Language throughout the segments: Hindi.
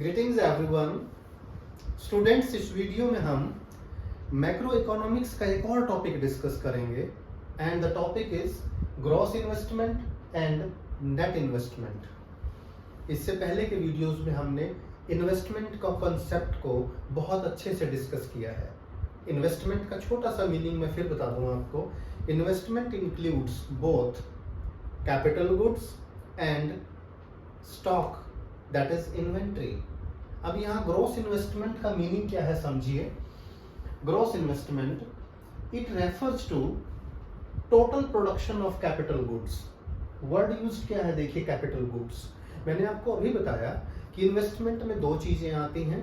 Greetings everyone. स्टूडेंट्स, इस वीडियो में हम मैक्रो इकोनॉमिक्स का एक और टॉपिक डिस्कस करेंगे and the topic is gross investment and net investment. इससे पहले के वीडियोस में हमने इन्वेस्टमेंट का कॉन्सेप्ट को बहुत अच्छे से डिस्कस किया है। इन्वेस्टमेंट का छोटा सा मीनिंग मैं फिर बता दूं आपको। Investment includes both capital goods and stock, that is inventory. अब यहाँ ग्रॉस इन्वेस्टमेंट का मीनिंग क्या है समझिए। Gross investment it refers to total production of capital goods. Word use क्या है देखिए, कैपिटल गुड्स। मैंने आपको अभी बताया कि इन्वेस्टमेंट में दो चीजें आती हैं।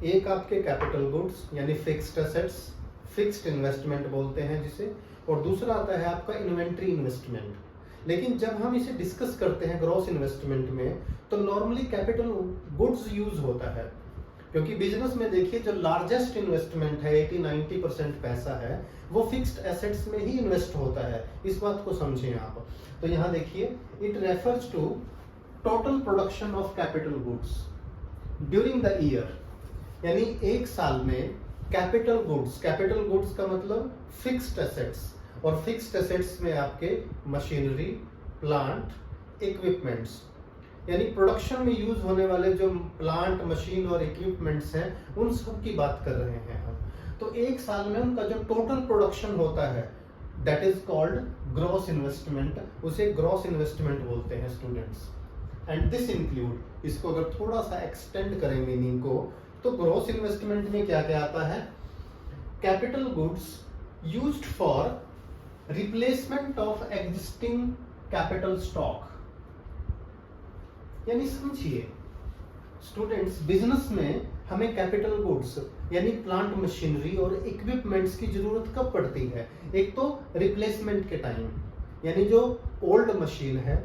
एक आपके कैपिटल गुड्स यानी फिक्स्ड एसेट्स, फिक्स्ड इन्वेस्टमेंट बोलते हैं जिसे, और दूसरा आता है आपका इन्वेंट्री इन्वेस्टमेंट। लेकिन जब हम इसे डिस्कस करते हैं ग्रॉस इन्वेस्टमेंट में, तो नॉर्मली कैपिटल गुड्स यूज होता है, क्योंकि बिजनेस में देखिए जो लार्जेस्ट इन्वेस्टमेंट है 80-90% पैसा है वो फिक्स्ड एसेट्स में ही इन्वेस्ट होता है। इस बात को समझें आप। तो यहाँ देखिए, it refers to total production of capital goods during the year, यानी एक साल में कैपिटल गुड्स का मतलब फिक्स्ड एसेट्स, और फिक्स्ड एसेट्स में आपके मशीनरी, प्लांट, इक्विपमेंट्स, यानी प्रोडक्शन में यूज होने वाले जो प्लांट, मशीन और इक्विपमेंट्स हैं उन सब की बात कर रहे हैं हम। तो एक साल में उनका जो टोटल प्रोडक्शन होता है that is called gross investment, उसे ग्रॉस इन्वेस्टमेंट बोलते हैं स्टूडेंट्स। एंड दिस इंक्लूड, इसको अगर थोड़ा सा एक्सटेंड करें मीनिंग को, तो ग्रॉस इन्वेस्टमेंट में क्या क्या आता है? Capital goods used for replacement of existing capital stock. यानी समझिए स्टूडेंट्स, बिजनेस में हमें कैपिटल गुड्स यानी प्लांट, मशीनरी और इक्विपमेंट्स की जरूरत कब पड़ती है? एक तो रिप्लेसमेंट के टाइम, यानी जो ओल्ड मशीन है,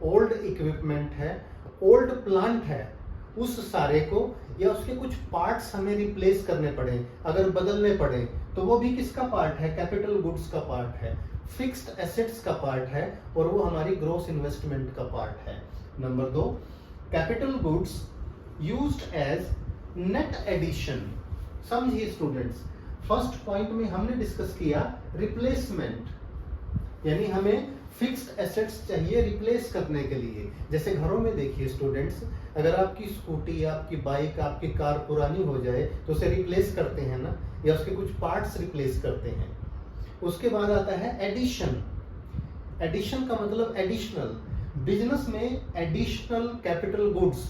ओल्ड इक्विपमेंट है, ओल्ड प्लांट है, उस सारे को या उसके कुछ पार्ट्स हमें रिप्लेस करने पड़े, अगर बदलने पड़े, तो वो भी किसका पार्ट है? कैपिटल गुड्स का पार्ट है, फिक्स्ड एसेट्स का पार्ट है, और वो हमारी ग्रॉस इन्वेस्टमेंट का पार्ट है। Number 2, capital goods used as net addition. समझिए स्टूडेंट्स, फर्स्ट पॉइंट में हमने डिस्कस किया रिप्लेसमेंट, यानी हमें फिक्स्ड एसेट्स चाहिए रिप्लेस करने के लिए। जैसे घरों में देखिए स्टूडेंट्स, अगर आपकी स्कूटी, आपकी बाइक, आपकी कार पुरानी हो जाए तो उसे रिप्लेस करते हैं ना, या उसके कुछ पार्ट्स रिप्लेस करते हैं। उसके बाद आता है एडिशन। एडिशन का मतलब एडिशनल। बिजनेस में additional capital goods,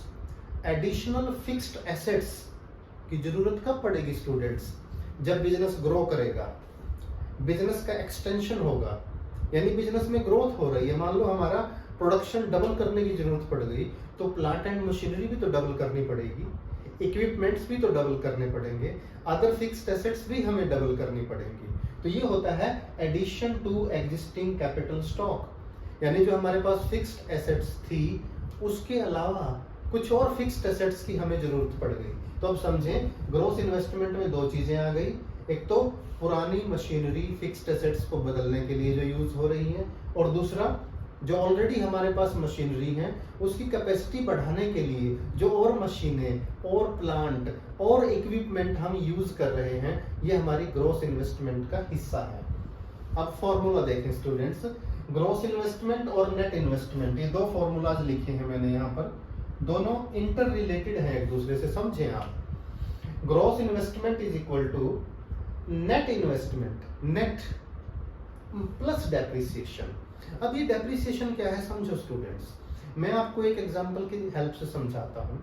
additional fixed assets की जरूरत कब पड़ेगी स्टूडेंट्स? जब बिजनेस ग्रो करेगा, बिजनेस का एक्सटेंशन होगा, यानी बिजनेस में ग्रोथ हो रही है। मान लो हमारा प्रोडक्शन डबल करने की जरूरत पड़ गई, तो प्लांट एंड मशीनरी भी तो डबल करनी पड़ेगी, इक्विपमेंट्स भी तो डबल करने पड़ेंगे, अदर फिक्स्ड एसेट्स भी हमें डबल करनी पड़ेंगी। तो ये होता है addition to existing capital stock, यानी जो हमारे पास फिक्स्ड एसेट्स थी उसके अलावा कुछ और फिक्स्ड एसेट्स की हमें जरूरत पड़ गई। तो अब समझें, ग्रॉस इन्वेस्टमेंट में दो चीजें आ गई। एक तो पुरानी मशीनरी, फिक्स्ड एसेट्स को बदलने के लिए जो यूज हो रही है, और दूसरा जो ऑलरेडी हमारे पास मशीनरी है उसकी कैपेसिटी बढ़ाने के लिए जो और मशीनें और प्लांट और इक्विपमेंट हम यूज कर रहे हैं, ये हमारी ग्रॉस इन्वेस्टमेंट का हिस्सा है। अब फॉर्मूला देखें स्टूडेंट्स, ग्रॉस इन्वेस्टमेंट और नेट इन्वेस्टमेंट, ये दो फॉर्मूलाज लिखे हैं मैंने यहाँ पर, दोनों इंटर रिलेटेड है एक दूसरे से, समझें आप। Gross investment is equal to net investment, net plus depreciation. अब ये डेप्रिसिएशन क्या है समझो स्टूडेंट्स, मैं आपको एक एग्जांपल की हेल्प से समझाता हूँ।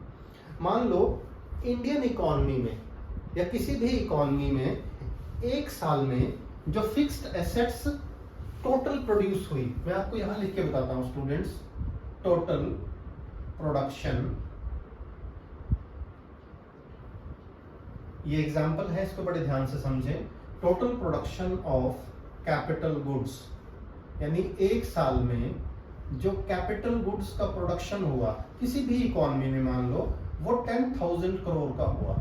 मान लो इंडियन इकोनॉमी में या किसी भी इकोनॉमी में एक साल में जो फिक्स्ड एसेट्स टोटल प्रोड्यूस हुई, मैं आपको यहाँ लिख के बताता हूँ स्टूडेंट्स, टोटल प्रोडक्शन, ये एग्जांपल है, इसको बड़े ध्यान से समझें। Total production of capital goods, यानी एक साल में जो कैपिटल गुड्स का प्रोडक्शन हुआ किसी भी इकोनॉमी में, मान लो वो 10,000 करोड़ का हुआ,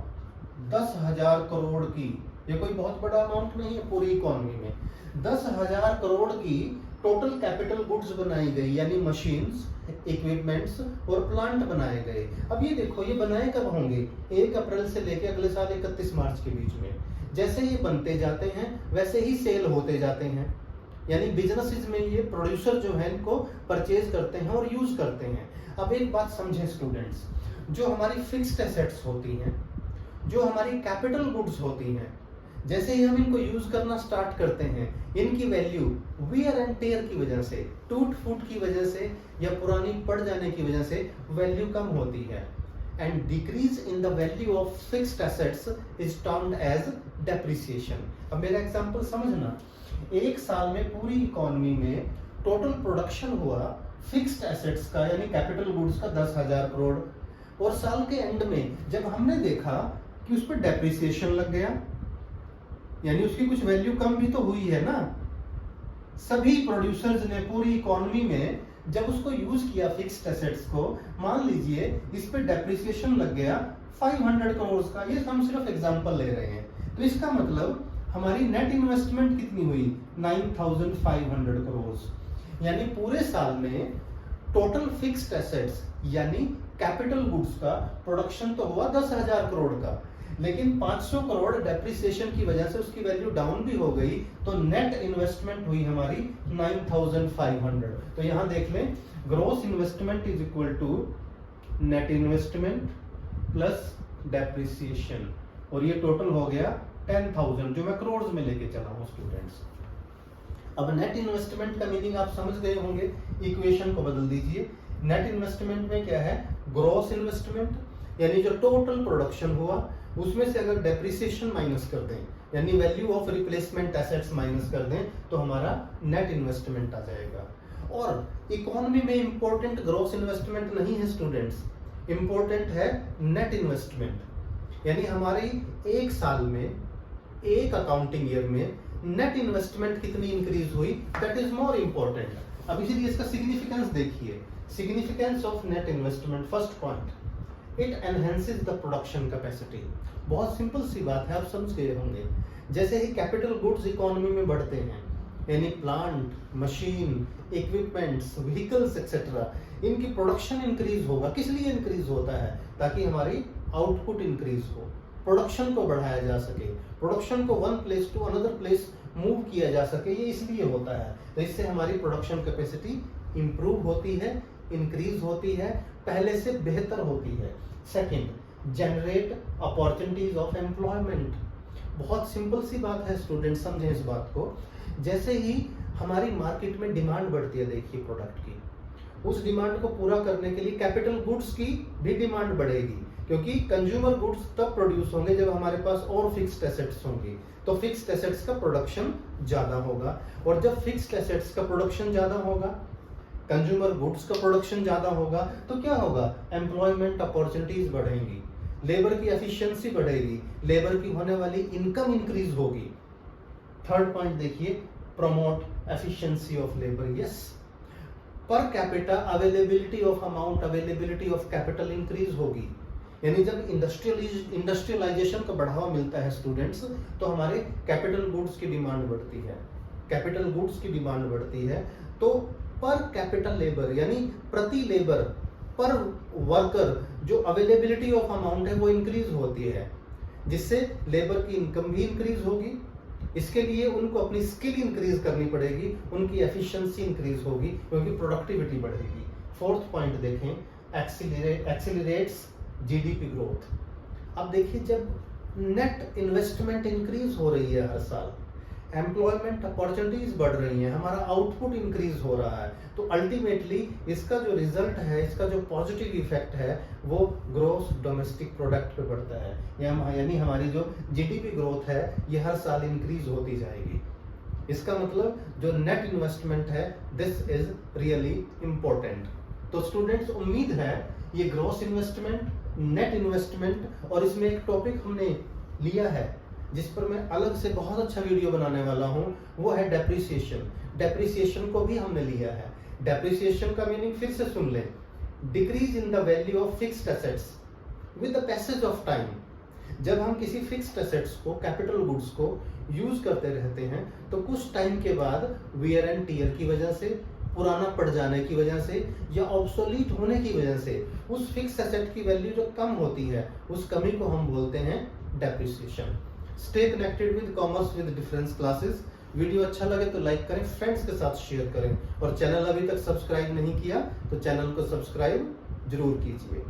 10,000 करोड़ की, ये कोई बहुत बड़ा अमाउंट नहीं है पूरी इकोनॉमी में, 10,000 करोड़ की टोटल कैपिटल गुड्स बनाई गई, यानी मशीन्स, इक्विपमेंट्स और प्लांट बनाए गए। अब ये देखो, ये बनाए कब होंगे? 1 अप्रैल से लेकर अगले साल 31 मार्च के बीच में। जैसे ये बनते जाते हैं वैसे ही सेल होते जाते हैं, यानी बिजनेसेस में ये प्रोड्यूसर जो है इनको परचेज करते हैं और यूज करते हैं। अब एक बात समझें स्टूडेंट्स, जो हमारी फिक्स्ड एसेट्स होती हैं, जो हमारी कैपिटल गुड्स होती हैं, जैसे ही हम इनको यूज करना स्टार्ट करते हैं, इनकी वैल्यू वियर एंड टेयर की वजह से, टूट फूट की वजह से या पुरानी पड़ जाने की वजह से वैल्यू कम होती है। And decrease in the value of fixed assets is termed as depreciation. अब मेरा एग्जांपल समझना, एक साल में पूरी इकोनॉमी में टोटल प्रोडक्शन हुआ फिक्स्ड एसेट्स का, यानी कैपिटल गुड्स का 10,000 करोड़, और साल के एंड में जब हमने देखा कि उस पर डेप्रिसिएशन लग गया, यानी उसकी कुछ वैल्यू कम भी तो हुई है ना। सभी प्रोड्यूसर्स ने पूरी इकोनॉमी में जब उसको यूज किया फिक्स्ड एसेट्स को, मान लीजिए इस पे डेप्रिसिएशन लग गया 500 करोड़ का, ये हम सिर्फ एग्जांपल ले रहे हैं। तो इसका मतलब हमारी नेट इन्वेस्टमेंट कितनी हुई? 9,500 करोड़। यानी पूरे साल में टोटल फिक्स्ड एसेट्स यानी कैपिटल गुड्स का प्रोडक्शन तो हुआ 10,000 करोड़ का, लेकिन 500 करोड़ डेप्रिसिएशन की वजह से उसकी वैल्यू डाउन भी हो गई, तो नेट इन्वेस्टमेंट हुई हमारी 9,500। तो यहां देख लें, gross investment is equal to net investment plus depreciation, और ये टोटल हो गया 10,000, जो मैं करोड़ में लेके चला हूं स्टूडेंट्स। अब नेट इन्वेस्टमेंट का मीनिंग आप समझ गए होंगे, इक्वेशन को बदल दीजिए। नेट इन्वेस्टमेंट में क्या है? ग्रॉस इन्वेस्टमेंट, यानी जो टोटल प्रोडक्शन हुआ उसमें से अगर डेप्रिसिएशन माइनस कर दें, यानी value of replacement assets minus कर दें, तो हमारा नेट इन्वेस्टमेंट आ जाएगा। और इकोनॉमी में इंपॉर्टेंट ग्रॉस इन्वेस्टमेंट नहीं है स्टूडेंट्स, इंपॉर्टेंट है नेट इन्वेस्टमेंट। यानी हमारी एक साल में, एक अकाउंटिंग ईयर में नेट इन्वेस्टमेंट कितनी इंक्रीज हुई, दैट इज मोर इंपॉर्टेंट। अब इसीलिए इसका सिग्निफिकेंस देखिए, significance of net investment. First point, it enhances the production capacity. बहुत सिंपल सी बात है, आप समझ गए होंगे। जैसे ही कैपिटल गुड्स इकोनॉमी में बढ़ते हैं, यानी plant, machine, equipments, vehicles etcetera, इनकी प्रोडक्शन इंक्रीज होगा। किस लिए इंक्रीज होता है? ताकि हमारी आउटपुट इंक्रीज हो, प्रोडक्शन को बढ़ाया जा सके, प्रोडक्शन को one place to another place move किया जा सके, ये इसलिए होता है। तो इससे हमारी प्रोडक्शन कैपेसिटी इंप्रूव होती है, इंक्रीज होती है, पहले से बेहतर होती है। Second, generate opportunities of employment. बहुत सिंपल सी बात है स्टूडेंट, समझें इस बात को। जैसे ही हमारी मार्केट में डिमांड बढ़ती है, देखिए प्रोडक्ट की, उस डिमांड को पूरा करने के लिए कैपिटल गुड्स की भी डिमांड बढ़ेगी, क्योंकि कंज्यूमर गुड्स तब प्रोड्यूस होंगे जब हमारे पास और फिक्स्ड एसेट्स होंगी। तो फिक्स्ड एसेट्स का प्रोडक्शन ज्यादा होगा, और जब फिक्स्ड एसेट्स का प्रोडक्शन ज्यादा होगा, कंज्यूमर गुड्स का प्रोडक्शन ज्यादा होगा, तो क्या होगा? एम्प्लॉयमेंट अपॉर्चुनिटीज बढ़ेंगी, लेबर की एफिशिएंसी बढ़ेगी, लेबर की होने वाली इनकम इंक्रीज होगी। थर्ड पॉइंट देखिए, promote efficiency of labour. Yes, per capita availability of amount, availability of capital increase होगी। यानी जब इंडस्ट्रियलाइजेशन को बढ़ावा मिलता है स्टूडेंट्स, तो हमारे कैपिटल गुड्स की डिमांड बढ़ती है, कैपिटल गुड्स की डिमांड बढ़ती है। तो पर कैपिटल लेबर, यानी प्रति लेबर, पर वर्कर जो अवेलेबिलिटी ऑफ अमाउंट है वो इंक्रीज होती है, जिससे लेबर की इनकम भी इंक्रीज होगी। इसके लिए उनको अपनी स्किल इंक्रीज करनी पड़ेगी, उनकी एफिशिएंसी इंक्रीज होगी, क्योंकि प्रोडक्टिविटी बढ़ेगी। फोर्थ पॉइंट देखें, एक्सीलरेट्स जीडीपी ग्रोथ। अब देखिए, जब नेट इन्वेस्टमेंट इंक्रीज हो रही है हर साल, एम्प्लॉयमेंट अपॉर्चुनिटीज बढ़ रही हैं, हमारा आउटपुट इंक्रीज हो रहा है, तो अल्टीमेटली इसका जो रिजल्ट है, इसका जो पॉजिटिव इफेक्ट है, वो ग्रोस डोमेस्टिक प्रोडक्ट पे पड़ता है। यानी हमारी जो जीडीपी ग्रोथ है, ये हर साल इंक्रीज होती जाएगी। इसका मतलब जो नेट इन्वेस्टमेंट है, दिस इज रियली इंपॉर्टेंट। तो स्टूडेंट्स, उम्मीद है ये ग्रोस इन्वेस्टमेंट, नेट इन्वेस्टमेंट, और इसमें एक टॉपिक हमने लिया है जिस पर मैं अलग से बहुत अच्छा वीडियो बनाने वाला हूं, वो है डेप्रिसिएशन। डेप्रिसिएशन को भी हमने लिया है। डेप्रिसिएशन का मीनिंग फिर से सुन लें, decrease in the value of fixed assets with the passage of time. जब हम किसी फिक्स्ड एसेट्स को, कैपिटल गुड्स को यूज करते रहते हैं तो कुछ टाइम के बाद वियर एंड टीयर की वजह से, पुराना पड़ जाने की वजह से या ऑब्सोलीट होने की वजह से उस फिक्स एसेट की वैल्यू जो कम होती है, उस कमी को हम बोलते हैं depreciation. Stay connected with commerce with difference classes. Video अच्छा लगे तो लाइक करें, फ्रेंड्स के साथ शेयर करें और चैनल अभी तक सब्सक्राइब नहीं किया तो चैनल को सब्सक्राइब जरूर कीजिए।